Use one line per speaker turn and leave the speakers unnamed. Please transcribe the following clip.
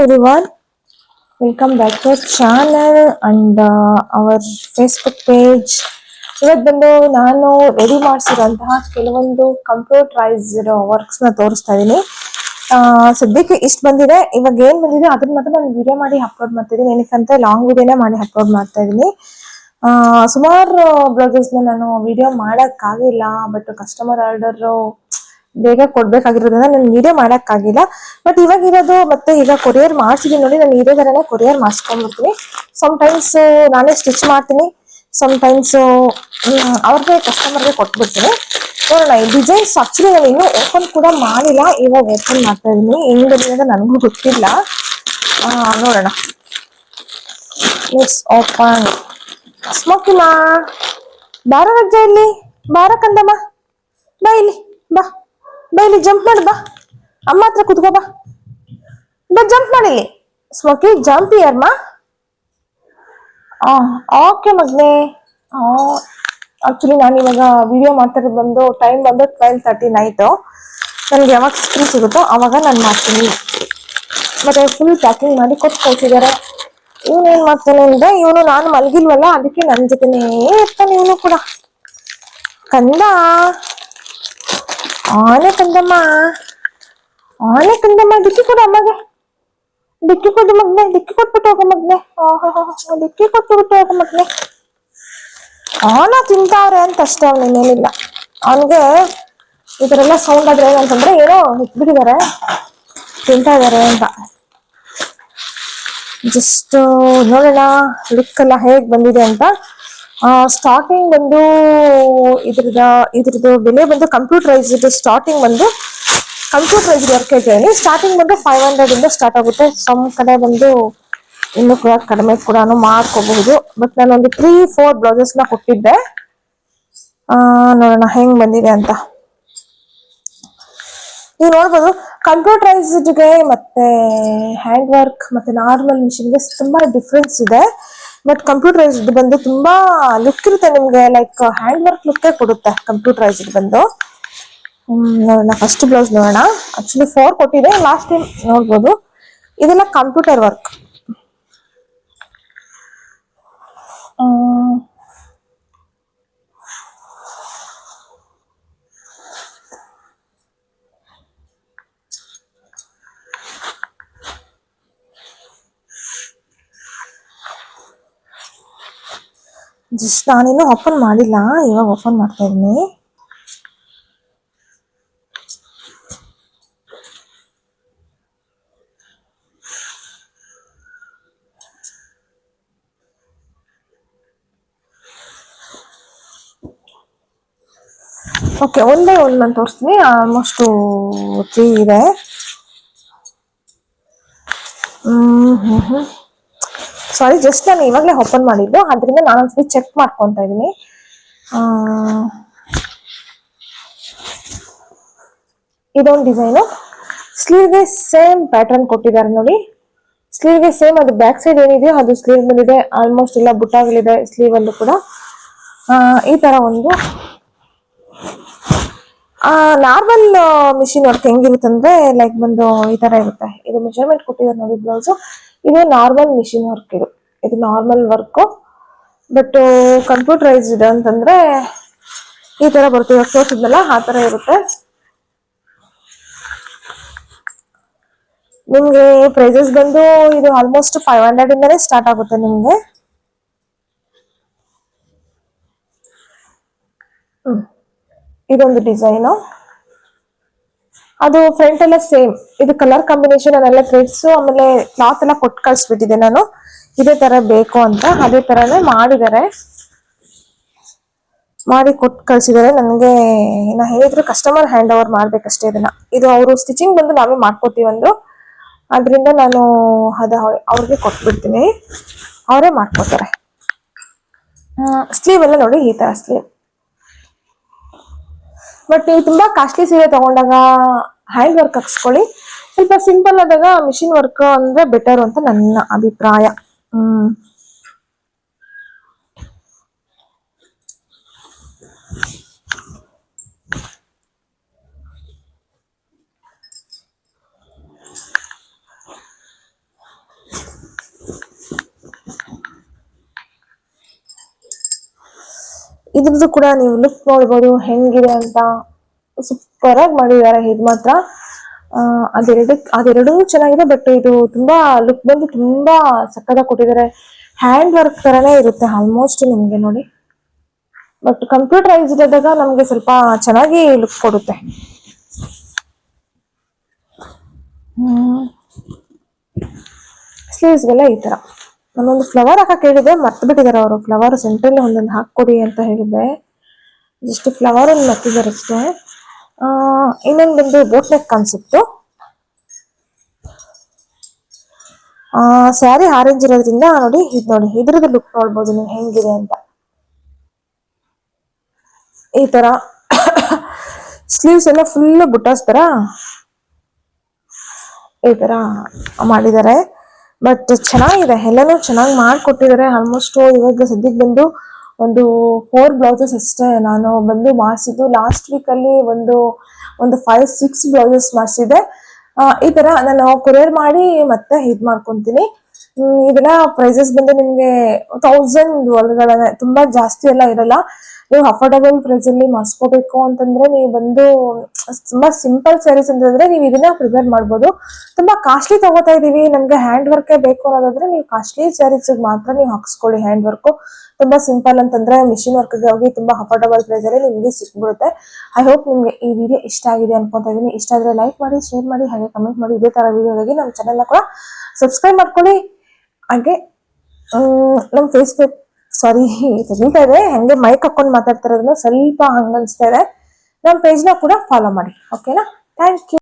everyone, welcome back to our channel and our Facebook page. ಇವತ್ತು ಬಂದು ನಾನು ready ಮಾಡಿಸಿರುವಂತಹ ಕೆಲವೊಂದು ಕಂಪ್ಯೂಟರೈಸ್ಡ್ ವರ್ಕ್ಸ್ನ ತೋರಿಸ್ತಾ ಇದ್ದೀನಿ. ಸದ್ಯಕ್ಕೆ ಇಷ್ಟು ಬಂದಿದೆ. ಇವಾಗ ಏನು ಬಂದಿದೆ ಅದನ್ನ ಮಾತ್ರ ನಾನು ವಿಡಿಯೋ ಮಾಡಿ ಅಪ್ಲೋಡ್ ಮಾಡ್ತಿದ್ದೀನಿ. ಏನಕ್ಕಂತ ಲಾಂಗ್ ವಿಡಿಯೋನೇ ಮಾಡಿ ಅಪ್ಲೋಡ್ ಮಾಡ್ತಾ ಇದ್ದೀನಿ. ಸುಮಾರು ಬ್ಲೌಸಸ್ನ ನಾನು ವಿಡಿಯೋ ಮಾಡೋಕ್ಕಾಗಿಲ್ಲ, ಬಟ್ ಕಸ್ಟಮರ್ ಆರ್ಡರು ಬೇಗ ಕೊಡ್ಬೇಕಾಗಿರೋದ್ರಿಂದ ನಾನು ವಿಡಿಯೋ ಮಾಡೋಕ್ಕಾಗಿಲ್ಲ. ಬಟ್ ಇವಾಗ ಇರೋದು ಮತ್ತೆ ಈಗ ಕೊರಿಯರ್ ಮಾಡಿಸಿದೀನಿ ನೋಡಿ. ನಾನು ಇದೇ ಥರನೇ ಕೊರಿಯರ್ ಮಾಡಿಸ್ಕೊಂಡ್ಬಿಡ್ತೀನಿ. ಸಮ್ಟೈಮ್ಸ್ ನಾನೇ ಸ್ಟಿಚ್ ಮಾಡ್ತೀನಿ, ಸಮ್ಟೈಮ್ಸ್ ಅವ್ರಿಗೆ ಕಸ್ಟಮರ್ಗೆ ಕೊಟ್ಬಿಡ್ತೀನಿ. ನೋಡೋಣ, ಈ ಡಿಸೈನ್ಸ್ ಆಕ್ಚುಲಿ ನಾನು ಇನ್ನೂ ಓಪನ್ ಕೂಡ ಮಾಡಿಲ್ಲ. ಇವಾಗ ಓಪನ್ ಮಾಡ್ತಾ ಇದ್ದೀನಿ. ಹೆಂಗ್ ಬಂದಿದೆ ಅಂತ ನನಗೂ ಗೊತ್ತಿಲ್ಲ. ನೋಡೋಣ. Let's open. ಸ್ಮೋಕಿಮಾ ಬಾರ ರಜ್ಜ, ಇಲ್ಲಿ ಬಾರ ಕಂದಮ್ಮ, ಬಾ ಇಲ್ಲಿ, ಬಾ ಬಾ ಇಲ್ಲಿ, ಜಂಪ್ ಮಾಡು, ಬಾ ಅಮ್ಮ ಹತ್ರ ಕುತ್ಕೋ, ಬಾ ಬಾ ಜಂಪ್ ಮಾಡಿಲ್ಲಿ. ಸ್ಮೋಕಿ ಜಂಪ್ ಇಯರ್ಮ. ಓಕೆ ಮಗನೆ. ಆಕ್ಚುಲಿ ನಾನು ಇವಾಗ ವಿಡಿಯೋ ಮಾಡ್ತಿರೋದು ಬಂದು ಟೈಮ್ ಬಂದು 12:30 ನೈಟು. ನನಗೆ ಯಾವಾಗ ಫ್ರೀ ಸಿಗುತ್ತೋ ಅವಾಗ ನಾನು ಮಾಡ್ತೀನಿ. ಮತ್ತೆ ಫುಲ್ ಪ್ಯಾಕಿಂಗ್ ಮಾಡಿ ಕೊಟ್ಟು ಕಳ್ಸಿದ್ದಾರೆ. ಇವನೇನು ಮಾಡ್ತಾನೆ ಅಂದ್ರೆ, ಇವನು ನಾನು ಮಲಗಿಲ್ವಲ್ಲ ಅದಕ್ಕೆ ನನ್ನ ಜೊತೆನೇ ಇರ್ತಾನೆ ಇವನು ಕೂಡ. ಕಂದ, ಆನೆ ಕಂದಮ್ಮ, ಆನೆ ಕಂದಮ್ಮ, ಡಿಕ್ಕಿ ಕೊಡು ಅಮ್ಮಗೆ, ಡಿಕ್ಕಿ ಕೊಡು ಮಗ್ನೆ, ಡಿಕ್ಕಿ ಕೊಟ್ಬಿಟ್ಟು ಹೋಗೋ ಮಗ್ನೆ. ಡಿಕ್ಕಿ ಕೊಟ್ಬಿಟ್ಟು ಹೋಗೋ ಮಗ್ನೆ. ಅವನ ತಿಂತಾವ್ರೆ ಅಂತ ಅಷ್ಟೇ, ಅವನೇನಿಲ್ಲ. ಅವನಿಗೆ ಈ ಥರ ಎಲ್ಲ ಸೌಂಡ್ ಆದ್ರೆ ಏನಂತಂದ್ರೆ ಏನೋ ಇಟ್ಬಿಟ್ಟಿದ್ದಾರೆ, ತಿಂತಾ ಇದ್ದಾರೆ ಅಂತ. ಜಸ್ಟ್ ನೋಡೋಣ ಲುಕ್ ಎಲ್ಲ ಹೇಗೆ ಬಂದಿದೆ ಅಂತ. ಸ್ಟಾರ್ಟಿಂಗ್ ಬಂದು ಇದ್ರದ್ದು ಬೆಲೆ ಬಂದು ಕಂಪ್ಯೂಟರೈಸ್ಡ್ ಸ್ಟಾರ್ಟಿಂಗ್ ಬಂದು ಕಂಪ್ಯೂಟರೈಸ್ಡ್ ವರ್ಕ್ ಹೇಳ್ತೀನಿ. ಸ್ಟಾರ್ಟಿಂಗ್ ಬಂದು 500 ಇಂದ ಸ್ಟಾರ್ಟ್ ಆಗುತ್ತೆ. ಸಮ್ ಕಡೆ ಬಂದು ಇನ್ನೂ ಕೂಡ ಕಡಿಮೆ ಕೂಡ ಮಾಡ್ಕೋಬಹುದು. ಬಟ್ ನಾನು ಒಂದು 3-4 ಬ್ಲೌಸಸ್ನ ಕೊಟ್ಟಿದ್ದೆ. ನೋಡೋಣ ಹೆಂಗ್ ಬಂದಿದೆ ಅಂತ. ನೀವು ನೋಡ್ಬೋದು ಕಂಪ್ಯೂಟರೈಸ್ಡ್ಗೆ ಮತ್ತೆ ಹ್ಯಾಂಡ್ ವರ್ಕ್ ಮತ್ತೆ ನಾರ್ಮಲ್ ಮಿಷಿನ್ಗೆ ತುಂಬಾ ಡಿಫ್ರೆನ್ಸ್ ಇದೆ. ಬಟ್ ಕಂಪ್ಯೂಟರೈಸ್ಡ್ ಬಂದು ತುಂಬಾ ಲುಕ್ ಇರುತ್ತೆ ನಿಮ್ಗೆ, ಲೈಕ್ ಹ್ಯಾಂಡ್ ವರ್ಕ್ ಲುಕ್ಕೇ ಕೊಡುತ್ತೆ ಕಂಪ್ಯೂಟರೈಸ್ಡ್ ಬಂದು. ನೋಡೋಣ ಫಸ್ಟ್ ಬ್ಲೌಸ್ ನೋಡೋಣ. ಆಕ್ಚುಲಿ 4 ಕೊಟ್ಟಿದೆ ಲಾಸ್ಟ್ ಟೈಮ್, ನೋಡ್ಬೋದು. ಇದೆಲ್ಲ ಕಂಪ್ಯೂಟರ್ ವರ್ಕ್. ಜಸ್ಟ್ ನಾನಿನ್ನೂ ಓಪನ್ ಮಾಡಿಲ್ಲ, ಇವಾಗ ಓಪನ್ ಮಾಡ್ತಾ ಇದ್ದೀನಿ. ಓಕೆ, ಒಂದೇ ಒಂದು ನಾನು ತೋರಿಸ್ತೀನಿ. ಆಲ್ಮೋಸ್ಟ್ 3 ಇದೆ. ಸಾರಿ, ಜಸ್ಟ್ ನಾನು ಇವಾಗಲೇ ಓಪನ್ ಮಾಡಿದ್ದು, ಅದರಿಂದ ನಾನೊಂದ್ಸರಿ ಚೆಕ್ ಮಾಡ್ಕೊತಾ ಇದ್ದೀನಿ. ಇದೊಂದು ಡಿಸೈನು. ಸ್ಲೀವ್ಗೆ ಸೇಮ್ ಪ್ಯಾಟರ್ನ್ ಕೊಟ್ಟಿದ್ದಾರೆ ನೋಡಿ. ಸ್ಲೀವ್ಗೆ ಸೇಮ್, ಅದು ಬ್ಯಾಕ್ ಸೈಡ್ ಏನಿದೆಯೋ ಅದು ಸ್ಲೀವ್ ಬಂದಿದೆ. ಆಲ್ಮೋಸ್ಟ್ ಎಲ್ಲ ಬುಟ್ಟಾಗಲಿದೆ ಸ್ಲೀವ್ ಅಲ್ಲೂ ಕೂಡ. ಈ ತರ ಒಂದು ನಾರ್ಮಲ್ ಮಿಷಿನ್ ವರ್ಕ್ ಹೆಂಗಿರುತ್ತಂದ್ರೆ ಲೈಕ್ ಬಂದು ಈ ತರ ಇರುತ್ತೆ. ಇದು ಮೆಜರ್ಮೆಂಟ್ ಕೊಟ್ಟಿದ್ದಾರೆ ನೋಡಿ ಬ್ಲೌಸು. ಇದು ನಾರ್ಮಲ್ ಮಿಷಿನ್ ವರ್ಕ್. ಇದು ನಾರ್ಮಲ್ ವರ್ಕು. ಬಟ್ ಕಂಪ್ಯೂಟರೈಸ್ಡ್ ಅಂತಂದ್ರೆ ಈ ತರ ಬರುತ್ತೆ. ಇವಾಗ ತೋರಿಸಿದ್ನಲ್ಲ ಆ ತರ ಇರುತ್ತೆ. ನಿಮ್ಗೆ ಪ್ರೈಸಸ್ ಬಂದು ಇದು ಆಲ್ಮೋಸ್ಟ್ 500 ಇಂದಾನೇ ಸ್ಟಾರ್ಟ್ ಆಗುತ್ತೆ ನಿಮ್ಗೆ. ಇದೊಂದು ಡಿಸೈನು. ಅದು ಫ್ರಂಟ್ ಎಲ್ಲ ಸೇಮ್. ಇದು ಕಲರ್ ಕಾಂಬಿನೇಷನ್ ಎಲ್ಲ ಥ್ರೆಡ್ಸ್ ಆಮೇಲೆ ಕ್ಲಾತ್ ಎಲ್ಲ ಕೊಟ್ಟು ಕಳಿಸ್ಬಿಟ್ಟಿದೆ ನಾನು, ಇದೇ ತರ ಬೇಕು ಅಂತ. ಅದೇ ತರನೇ ಮಾಡಿದ್ದಾರೆ, ಮಾಡಿ ಕೊಟ್ಟು ಕಳ್ಸಿದ್ದಾರೆ ನನಗೆ. ನಾ ಹೇಳಿದ್ರು ಕಸ್ಟಮರ್ ಹ್ಯಾಂಡ್ ಓವರ್ ಮಾಡ್ಬೇಕಷ್ಟೇ ಇದನ್ನ. ಇದು ಅವರು ಸ್ಟಿಚಿಂಗ್ ಬಂದು ನಾವೇ ಮಾಡ್ಕೊತೀವಿ ಅಂದ್ರು, ಅದರಿಂದ ನಾನು ಅವ್ರಿಗೆ ಕೊಟ್ಬಿಡ್ತೀನಿ, ಅವರೇ ಮಾಡ್ಕೊತಾರೆ. ಸ್ಲೀವ್ ಎಲ್ಲ ನೋಡಿ ಈ ತರ ಸ್ಲೀವ್. ಬಟ್ ನೀವು ತುಂಬಾ ಕಾಸ್ಟ್ಲಿ ಸೀರೆ ತಗೊಂಡಾಗ ಹ್ಯಾಂಡ್ ವರ್ಕ್ ಹಾಕ್ಸ್ಕೊಳ್ಳಿ. ಸ್ವಲ್ಪ ಸಿಂಪಲ್ ಆದಾಗ ಮಿಷಿನ್ ವರ್ಕ್ ಅಂದ್ರೆ ಬೆಟರ್ ಅಂತ ನನ್ನ ಅಭಿಪ್ರಾಯ. ಇದ್ರದ್ದು ಕೂಡ ನೀವು ಲುಕ್ ನೋಡ್ಬೋದು ಹೆಂಗಿದೆ ಅಂತ. ಸೂಪರ್ ಆಗಿ ಮಾಡಿದ್ದಾರೆ ಇದು ಮಾತ್ರ. ಅದೆರಡೂ ಚೆನ್ನಾಗಿದೆ, ಬಟ್ ಇದು ತುಂಬಾ ಲುಕ್ ಬಂದು ತುಂಬಾ ಸಕ್ಕತ್ತಾಗಿ ಕೊಟ್ಟಿದ್ದಾರೆ. ಹ್ಯಾಂಡ್ ವರ್ಕ್ ತರನೇ ಇರುತ್ತೆ ಆಲ್ಮೋಸ್ಟ್ ನಿಮ್ಗೆ ನೋಡಿ. ಬಟ್ ಕಂಪ್ಯೂಟರೈಸ್ಡ್ ಆದಾಗ ನಮ್ಗೆ ಸ್ವಲ್ಪ ಚೆನ್ನಾಗಿ ಲುಕ್ ಕೊಡುತ್ತೆ. ಸ್ಲೀವ್ಸ್ಗೆಲ್ಲ ಈ ತರ ನಾನೊಂದು ಫ್ಲವರ್ ಹಾಕಕ್ಕೆ ಹೇಳಿದೆ, ಮರ್ತು ಬಿಟ್ಟಿದ್ದಾರೆ ಅವರು. ಫ್ಲವರ್ ಸೆಂಟ್ರಲ್ಲಿ ಒಂದೊಂದು ಹಾಕೊಡಿ ಅಂತ ಹೇಳಿದ್ದೆ, ಜಸ್ಟ್ ಫ್ಲವರ್ ಒಂದು ಮರ್ತಿದ್ದಾರೆ ಅಷ್ಟೇ. ಇನ್ನೊಂದು ಬಂದು boat neck concept. Sari orange ಇರೋದ್ರಿಂದ ನೋಡಿ, ಇದು ನೋಡಿ ಇದ್ರದ್ದು ಲುಕ್ ನೋಡ್ಬೋದು ನೀವು ಹೆಂಗಿದೆ ಅಂತ. ಈ ತರ ಸ್ಲೀವ್ಸ್ ಎಲ್ಲ ಫುಲ್ ಬುಟ್ಟಾಸ್ ತರ ಈ ತರ ಮಾಡಿದ್ದಾರೆ. ಬಟ್ ಚೆನ್ನಾಗಿದೆ, ಎಲ್ಲನೂ ಚೆನ್ನಾಗಿ ಮಾಡಿಕೊಟ್ಟಿದ್ದಾರೆ. ಆಲ್ಮೋಸ್ಟ್ ಇವಾಗ ಸದ್ಯಕ್ಕೆ ಬಂದು ಒಂದು 4 ಬ್ಲೌಸಸ್ ಅಷ್ಟೇ ನಾನು ಬಂದು ಮಾಡಿಸಿದ್ದು. ಲಾಸ್ಟ್ ವೀಕಲ್ಲಿ ಒಂದು 5-6 ಬ್ಲೌಸಸ್ ಮಾಡಿಸಿದೆ. ಈ ತರ ನಾನು ಕೊರಿಯರ್ ಮಾಡಿ ಮತ್ತೆ ಇದು ಮಾಡ್ಕೊತೀನಿ. ಇದೆಲ್ಲ ಪ್ರೈಸಸ್ ಬಂದು ನಿಮಗೆ 1000 ಒಳಗಡೆ, ತುಂಬಾ ಜಾಸ್ತಿ ಎಲ್ಲ ಇರಲ್ಲ. ನೀವು ಅಫೋರ್ಡಬಲ್ ಪ್ರೈಸ್ ಅಲ್ಲಿ ಮಾಡಿಸ್ಕೋಬೇಕು ಅಂತಂದ್ರೆ ನೀವು ಬಂದು ತುಂಬಾ ಸಿಂಪಲ್ ಸ್ಯಾರೀಸ್ ಅಂತಂದ್ರೆ ನೀವು ಇದನ್ನ ಪ್ರಿಪೇರ್ ಮಾಡ್ಬೋದು. ತುಂಬಾ ಕಾಸ್ಟ್ಲಿ ತಗೋತಾ ಇದೀವಿ, ನಮ್ಗೆ ಹ್ಯಾಂಡ್ ವರ್ಕ್ ಬೇಕು ಅನ್ನೋದಾದ್ರೆ ನೀವು ಕಾಸ್ಟ್ಲಿ ಸ್ಯಾರೀಸ್ ಮಾತ್ರ ನೀವು ಹಾಕ್ಸ್ಕೊಳ್ಳಿ. ಹ್ಯಾಂಡ್ ವರ್ಕ್ ತುಂಬಾ ಸಿಂಪಲ್ ಅಂತಂದ್ರೆ ಮಿಷಿನ್ ವರ್ಕ್ ಗೆ ಹೋಗಿ ತುಂಬಾ ಅಫೋರ್ಡಬಲ್ ಪ್ರೈಸ್ ಅಲ್ಲಿ ನಿಮ್ಗೆ ಸಿಕ್ಬಿಡುತ್ತೆ. ಐ ಹೋಪ್ ನಿಮ್ಗೆ ಈ ವಿಡಿಯೋ ಇಷ್ಟ ಆಗಿದೆ ಅನ್ಕೊಂತ ಇದೀನಿ. ಇಷ್ಟ ಆದ್ರೆ ಲೈಕ್ ಮಾಡಿ, ಶೇರ್ ಮಾಡಿ, ಹಾಗೆ ಕಮೆಂಟ್ ಮಾಡಿ. ಇದೇ ತರ ವಿಡಿಯೋಗಾಗಿ ನಮ್ಮ ಚಾನೆಲ್ ಕೂಡ ಸಬ್ಸ್ಕ್ರೈಬ್ ಮಾಡ್ಕೊಳ್ಳಿ. ಹಾಗೆ ನಮ್ಮ ಫೇಸ್ಬುಕ್ ತೆಗಿತಾ ಇದೆ, ಹಂಗೆ ಮೈಕ್ ಹಾಕೊಂಡು ಮಾತಾಡ್ತಾ ಇರೋದ್ರಿಂದ ಸ್ವಲ್ಪ ಹಂಗ ಅನ್ಸ್ತಾ ಇದೆ. ನಮ್ಮ ಪೇಜ್ನ ಕೂಡ ಫಾಲೋ ಮಾಡಿ, ಓಕೆನಾ? Thank you.